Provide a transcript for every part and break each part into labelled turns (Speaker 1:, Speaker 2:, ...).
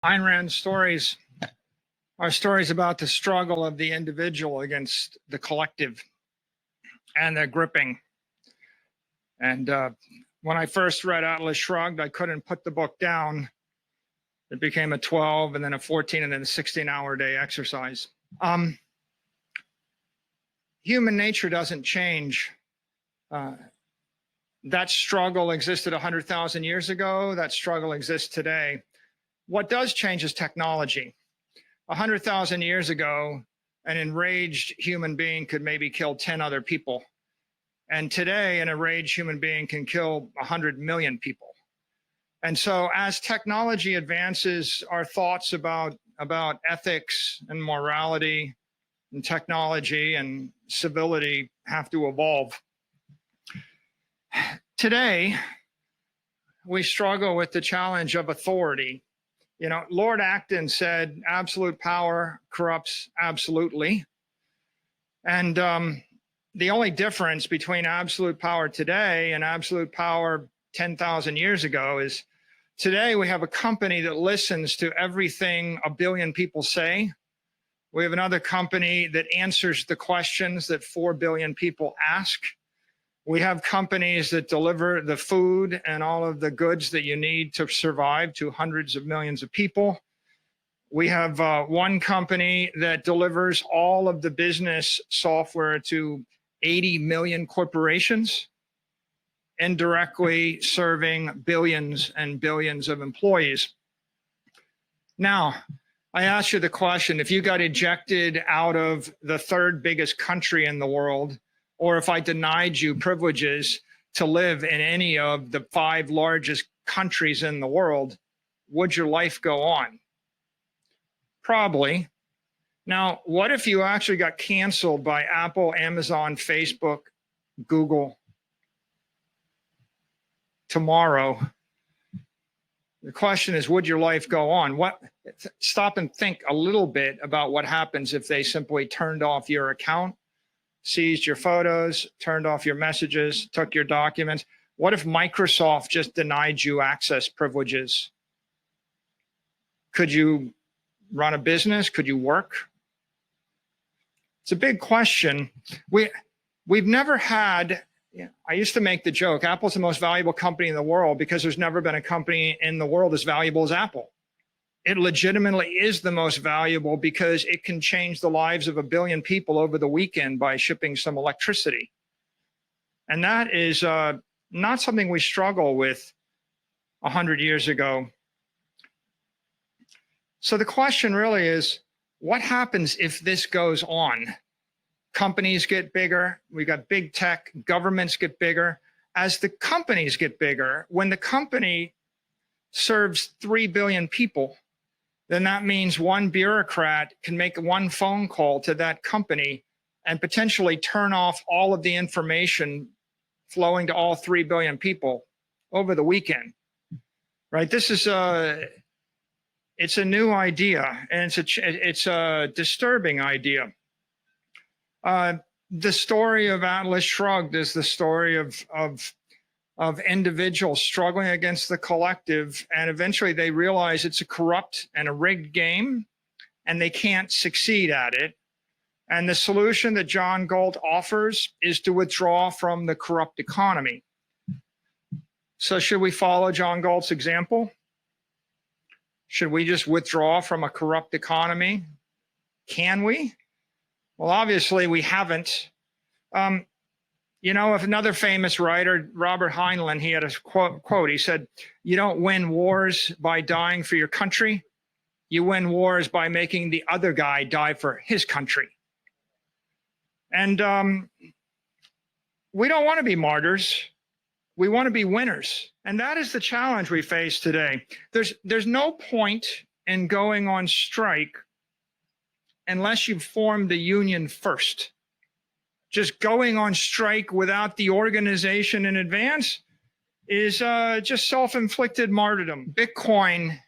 Speaker 1: Ayn Rand's stories are stories about the struggle of the individual against the collective and their gripping. And when I first read Atlas Shrugged, I couldn't put the book down. It became a 12 and then a 14 and then a 16-hour day exercise. Human nature doesn't change. That struggle existed 100,000 years ago. That struggle exists today. What does change is technology. 100,000 years ago, an enraged human being could maybe kill 10 other people. And today, an enraged human being can kill 100 million people. And so as technology advances, our thoughts about ethics and morality and technology and civility have to evolve. Today, we struggle with the challenge of authority. You know, Lord Acton said, absolute power corrupts absolutely. And the only difference between absolute power today and absolute power 10,000 years ago is today we have a company that listens to everything a billion people say. We have another company that answers the questions that 4 billion people ask. We have companies that deliver the food and all of the goods that you need to survive to hundreds of millions of people. We have one company that delivers all of the business software to 80 million corporations, indirectly serving billions and billions of employees. Now, I ask you the question, if you got ejected out of the third biggest country in the world, or if I denied you privileges to live in any of the 5 largest countries in the world, would your life go on? Probably. Now, what if you actually got canceled by Apple, Amazon, Facebook, Google tomorrow? The question is, would your life go on? Stop and think a little bit about what happens if they simply turned off your account, seized your photos, turned off your messages, took your documents. What if Microsoft just denied you access privileges? Could you run a business? Could you work? It's a big question. We've never had, I used to make the joke, Apple's the most valuable company in the world because there's never been a company in the world as valuable as Apple. It legitimately is the most valuable because it can change the lives of 1 billion people over the weekend by shipping some electricity. And that is not something we struggle with 100 years ago. So the question really is, what happens if this goes on? Companies get bigger, we got big tech, governments get bigger. As the companies get bigger, when the company serves 3 billion people, then that means one bureaucrat can make one phone call to that company and potentially turn off all of the information flowing to all 3 billion people over the weekend, right? This is it's a new idea, and it's a disturbing idea. The story of Atlas Shrugged is the story of individuals struggling against the collective, and eventually they realize it's a corrupt and a rigged game, and they can't succeed at it. And the solution that John Galt offers is to withdraw from the corrupt economy. So should we follow John Galt's example? Should we just withdraw from a corrupt economy? Can we? Well, obviously we haven't. You know, if another famous writer, Robert Heinlein, he had a quote, he said, you don't win wars by dying for your country. You win wars by making the other guy die for his country. And we don't want to be martyrs. We want to be winners. And that is the challenge we face today. There's no point in going on strike unless you've formed a union first. Just going on strike without the organization in advance is just self-inflicted martyrdom. Bitcoin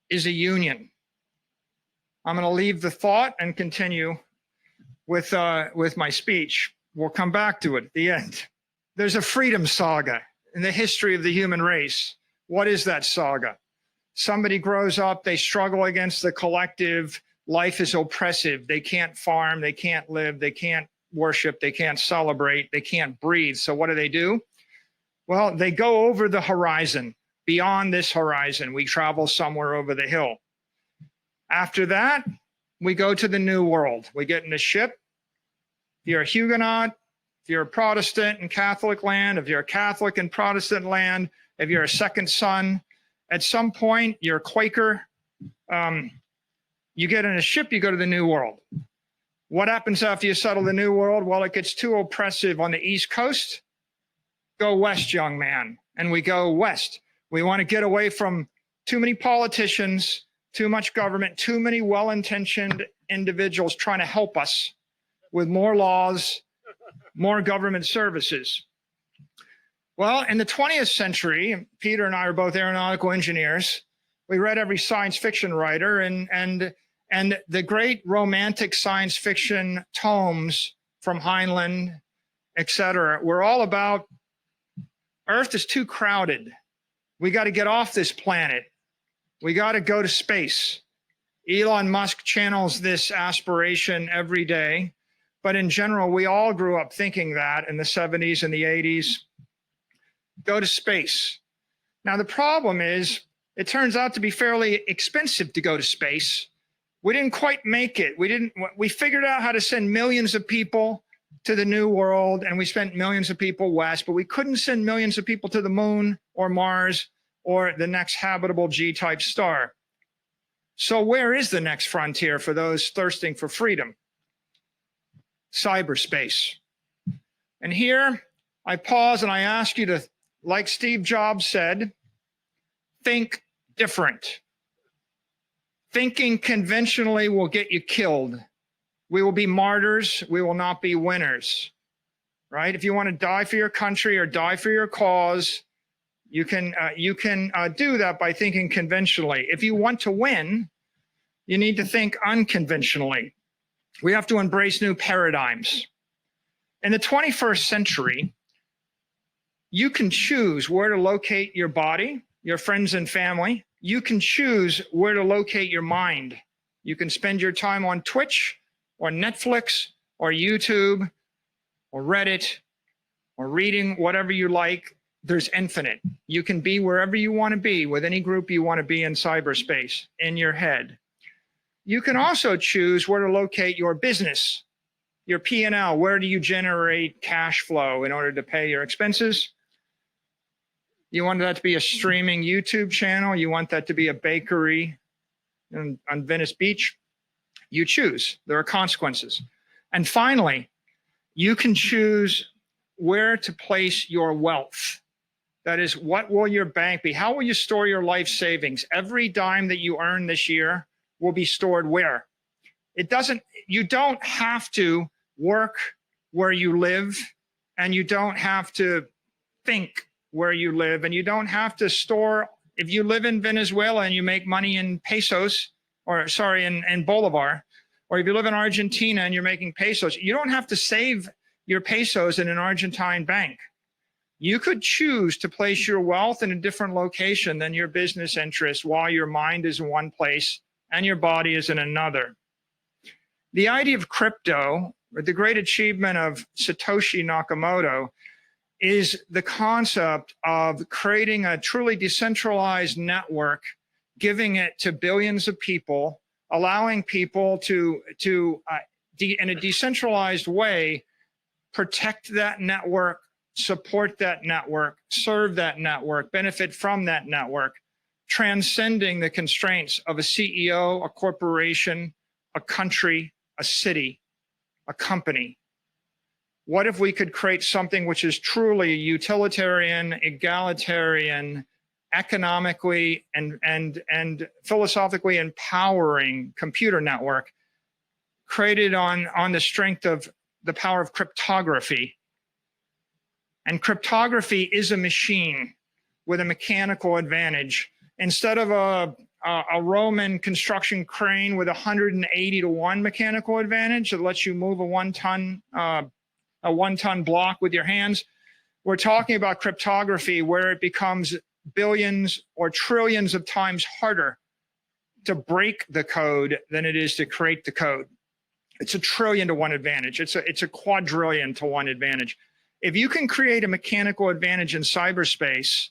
Speaker 1: is a union. I'm going to leave the thought and continue with my speech. We'll come back to it at the end. There's a freedom saga in the history of the human race. What is that saga? Somebody grows up, they struggle against the collective. Life is oppressive. They can't farm, they can't live, they can't worship, they can't celebrate, they can't breathe. So what do? Well, they go over the horizon. Beyond this horizon, we travel somewhere over the hill. After that, we go to the New World. We get in a ship. If you're a Huguenot, if you're a Protestant in Catholic land, if you're a Catholic in Protestant land, if you're a second son, at some point you're a Quaker, you get in a ship, you go to the New World. What happens after you settle the New World? Well, it gets too oppressive on the East Coast. Go west, young man. And we go west. We want to get away from too many politicians, too much government, too many well-intentioned individuals trying to help us with more laws, more government services. Well, in the 20th century, Peter and I are both aeronautical engineers. We read every science fiction writer, and the great romantic science fiction tomes from Heinlein, et cetera, were all about Earth is too crowded. We got to get off this planet. We got to go to space. Elon Musk channels this aspiration every day. But in general, we all grew up thinking that in the 70s and the 80s. Go to space. Now, the problem is, it turns out to be fairly expensive to go to space. We didn't quite make it. We figured out how to send millions of people to the New World, and we spent millions of people west, but we couldn't send millions of people to the moon or Mars or the next habitable G-type star. So where is the next frontier for those thirsting for freedom? Cyberspace. And here I pause and I ask you to, like Steve Jobs said, think different. Thinking conventionally will get you killed. We will be martyrs. We will not be winners, right? If you want to die for your country or die for your cause, you can do that by thinking conventionally. If you want to win, you need to think unconventionally. We have to embrace new paradigms. In the 21st century, you can choose where to locate your body, your friends and family. You can choose where to locate your mind. You can spend your time on Twitch or Netflix or YouTube or Reddit or reading whatever you like. There's infinite. You can be wherever you want to be with any group you want to be in cyberspace in your head. You can also choose where to locate your business, your P&L. Where do you generate cash flow in order to pay your expenses? You want that to be a streaming YouTube channel? You want that to be a bakery on Venice Beach? You choose. There are consequences. And finally, you can choose where to place your wealth. That is, what will your bank be? How will you store your life savings? Every dime that you earn this year will be stored where? You don't have to work where you live, and you don't have to think where you live, and you don't have to store. If you live in Venezuela and you make money in pesos, or sorry, in Bolivar, or if you live in Argentina and you're making pesos, you don't have to save your pesos in an Argentine bank. You could choose to place your wealth in a different location than your business interests while your mind is in one place and your body is in another. The idea of crypto, or the great achievement of Satoshi Nakamoto, is the concept of creating a truly decentralized network, giving it to billions of people, allowing people to in a decentralized way, protect that network, support that network, serve that network, benefit from that network, transcending the constraints of a CEO, a corporation, a country, a city, a company. What if we could create something which is truly utilitarian, egalitarian, economically and philosophically empowering computer network, created on the strength of the power of cryptography? And cryptography is a machine with a mechanical advantage. Instead of a Roman construction crane with 180-to-1 mechanical advantage that lets you move a one-ton block with your hands, we're talking about cryptography where it becomes billions or trillions of times harder to break the code than it is to create the code. It's a trillion to one advantage. It's a quadrillion to one advantage. If you can create a mechanical advantage in cyberspace,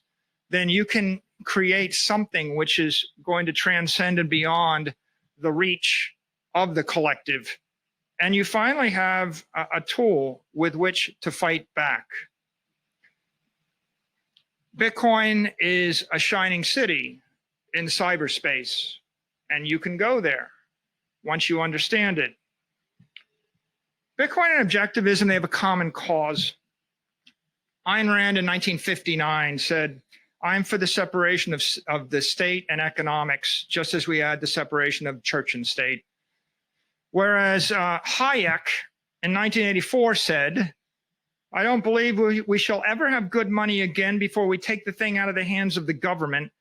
Speaker 1: then you can create something which is going to transcend and beyond the reach of the collective. And you finally have a tool with which to fight back. Bitcoin is a shining city in cyberspace, and you can go there once you understand it. Bitcoin and objectivism, they have a common cause. Ayn Rand in 1959 said, "I'm for the separation of the state and economics, just as we had the separation of church and state." Whereas Hayek in 1984 said, "I don't believe we shall ever have good money again before we take the thing out of the hands of the government.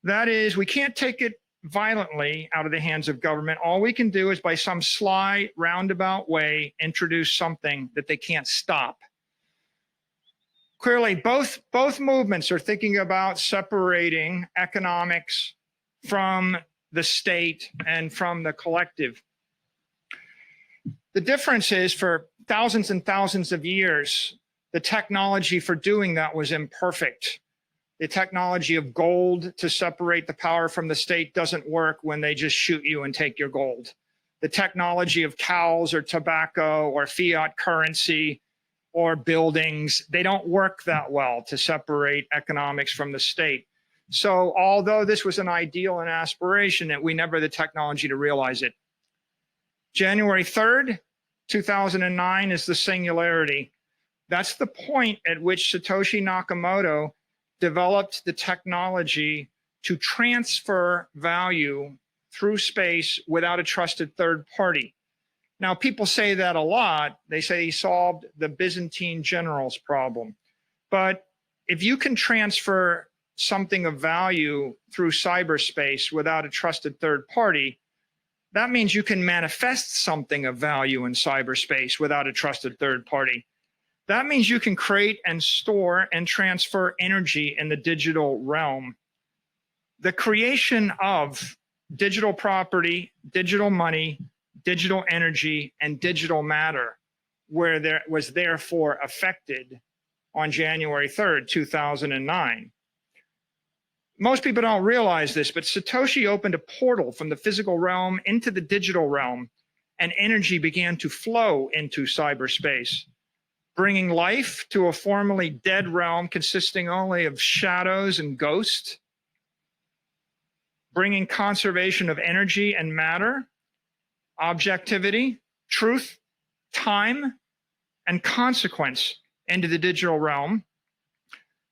Speaker 1: That is, we can't take it violently out of the hands of government. All we can do is by some sly, roundabout way, introduce something that they can't stop." Clearly, both movements are thinking about separating economics from the state and from the collective. The difference is, for thousands and thousands of years, the technology for doing that was imperfect. The technology of gold to separate the power from the state doesn't work when they just shoot you and take your gold. The technology of cows or tobacco or fiat currency or buildings, they don't work that well to separate economics from the state. So although this was an ideal and aspiration, we never had the technology to realize it. January 3rd, 2009 is the Singularity. That's the point at which Satoshi Nakamoto developed the technology to transfer value through space without a trusted third party. Now, people say that a lot. They say he solved the Byzantine generals problem. But if you can transfer something of value through cyberspace without a trusted third party, that means you can manifest something of value in cyberspace without a trusted third party. That means you can create and store and transfer energy in the digital realm. The creation of digital property, digital money, digital energy, and digital matter was therefore affected on January 3rd, 2009. Most people don't realize this, but Satoshi opened a portal from the physical realm into the digital realm, and energy began to flow into cyberspace, bringing life to a formerly dead realm consisting only of shadows and ghosts, bringing conservation of energy and matter, objectivity, truth, time, and consequence into the digital realm,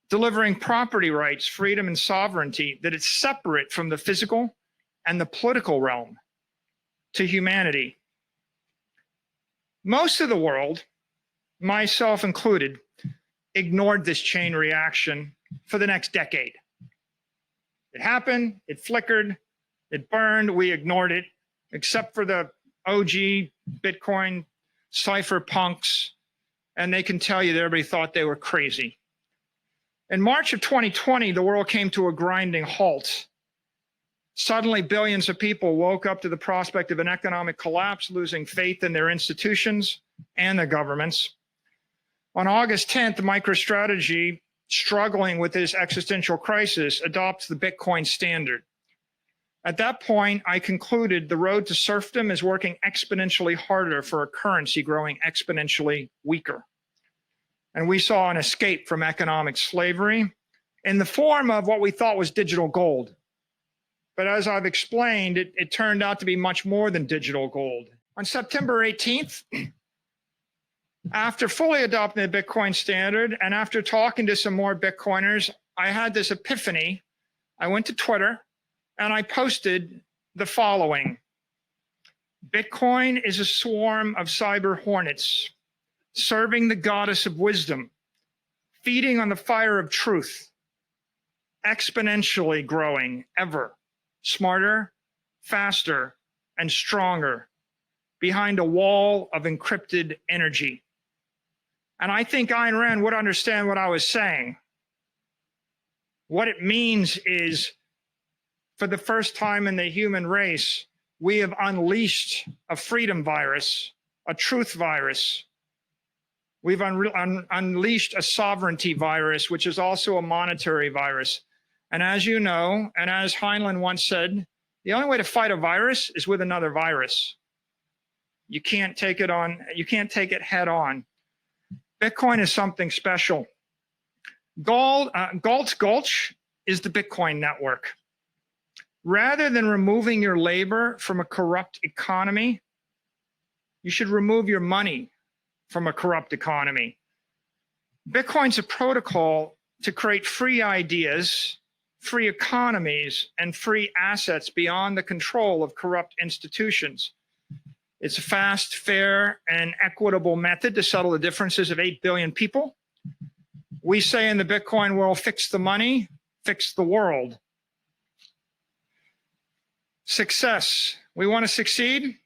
Speaker 1: delivering property rights, freedom, and sovereignty that is separate from the physical and the political realm to humanity. Most of the world, myself included, ignored this chain reaction for the next decade. It happened, it flickered, it burned, we ignored it, except for the OG Bitcoin cypherpunks, and they can tell you that everybody thought they were crazy. In March of 2020, the world came to a grinding halt. Suddenly, billions of people woke up to the prospect of an economic collapse, losing faith in their institutions and their governments. On August 10th, MicroStrategy, struggling with this existential crisis, adopts the Bitcoin standard. At that point, I concluded the road to serfdom is working exponentially harder for a currency growing exponentially weaker. And we saw an escape from economic slavery in the form of what we thought was digital gold. But as I've explained, it turned out to be much more than digital gold. On September 18th, after fully adopting the Bitcoin standard and after talking to some more Bitcoiners, I had this epiphany. I went to Twitter and I posted the following: Bitcoin is a swarm of cyber hornets, serving the goddess of wisdom, feeding on the fire of truth, exponentially growing ever smarter, faster, and stronger behind a wall of encrypted energy. And I think Ayn Rand would understand what I was saying. What it means is, for the first time in the human race, we have unleashed a freedom virus, a truth virus. We've unleashed a sovereignty virus, which is also a monetary virus. And as you know, and as Heinlein once said, the only way to fight a virus is with another virus. You can't take it on, you can't take it head on. Bitcoin is something special. Galt's Gulch is the Bitcoin network. Rather than removing your labor from a corrupt economy, you should remove your money from a corrupt economy. Bitcoin's a protocol to create free ideas, free economies, and free assets beyond the control of corrupt institutions. It's a fast, fair, and equitable method to settle the differences of 8 billion people. We say in the Bitcoin world, fix the money, fix the world. Success. We want to succeed.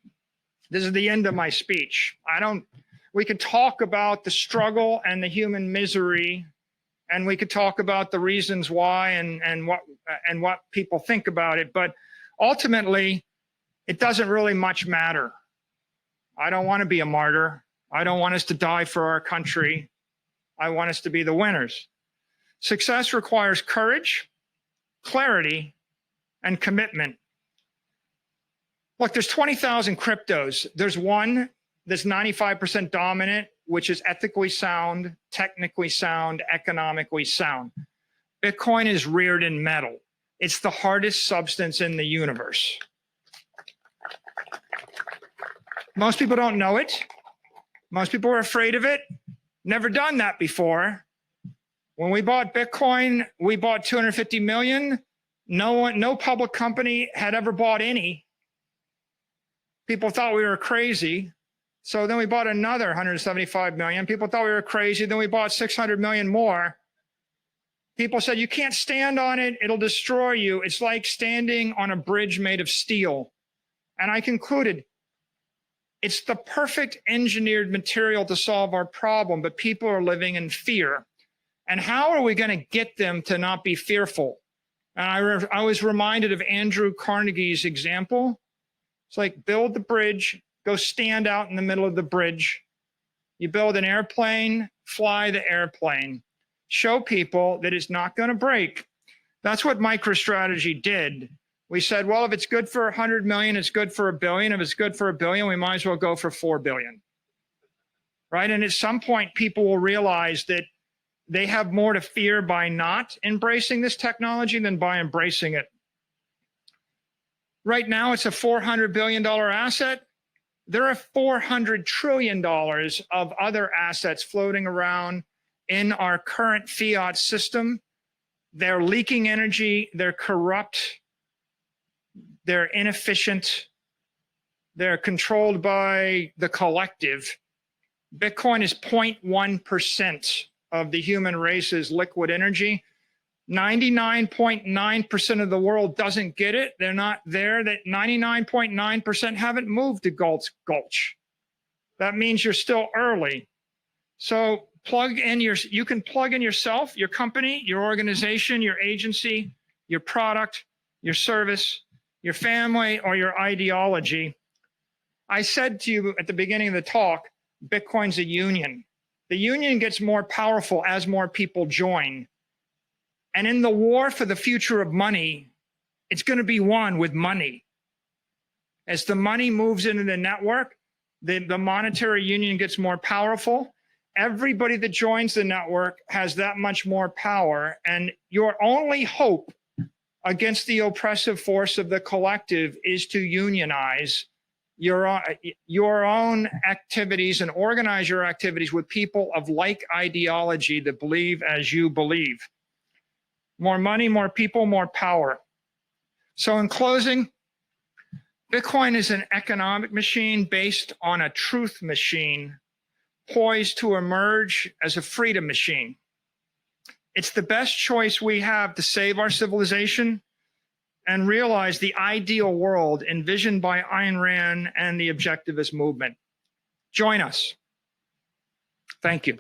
Speaker 1: This is the end of my speech. We could talk about the struggle and the human misery, and we could talk about the reasons why and what people think about it, but ultimately, it doesn't really much matter. I don't want to be a martyr. I don't want us to die for our country. I want us to be the winners. Success requires courage, clarity, and commitment. Look, there's 20,000 cryptos. There's one that's 95% dominant, which is ethically sound, technically sound, economically sound. Bitcoin is reared in metal. It's the hardest substance in the universe. Most people don't know it. Most people are afraid of it. Never done that before. When we bought Bitcoin, we bought 250 million. No public company had ever bought any. People thought we were crazy. So then we bought another 175 million. People thought we were crazy. Then we bought 600 million more. People said, you can't stand on it. It'll destroy you. It's like standing on a bridge made of steel. And I concluded, it's the perfect engineered material to solve our problem, but people are living in fear. And how are we going to get them to not be fearful? And I was reminded of Andrew Carnegie's example. It's like, build the bridge, go stand out in the middle of the bridge. You build an airplane, fly the airplane. Show people that it's not going to break. That's what MicroStrategy did. We said, well, if it's good for 100 million, it's good for 1 billion. If it's good for 1 billion, we might as well go for 4 billion. Right? And at some point, people will realize that they have more to fear by not embracing this technology than by embracing it. Right now, it's a $400 billion asset. There are $400 trillion of other assets floating around in our current fiat system. They're leaking energy, they're corrupt, they're inefficient, they're controlled by the collective. Bitcoin is 0.1% of the human race's liquid energy. 99.9% of the world doesn't get it. They're not there. That 99.9% haven't moved to Galt's Gulch. That means you're still early. So you can plug in yourself, your company, your organization, your agency, your product, your service, your family, or your ideology. I said to you at the beginning of the talk, Bitcoin's a union. The union gets more powerful as more people join. And in the war for the future of money, it's going to be won with money. As the money moves into the network, the monetary union gets more powerful. Everybody that joins the network has that much more power. And your only hope against the oppressive force of the collective is to unionize your own activities and organize your activities with people of like ideology that believe as you believe. More money, more people, more power. So in closing, Bitcoin is an economic machine based on a truth machine poised to emerge as a freedom machine. It's the best choice we have to save our civilization and realize the ideal world envisioned by Ayn Rand and the Objectivist movement. Join us. Thank you.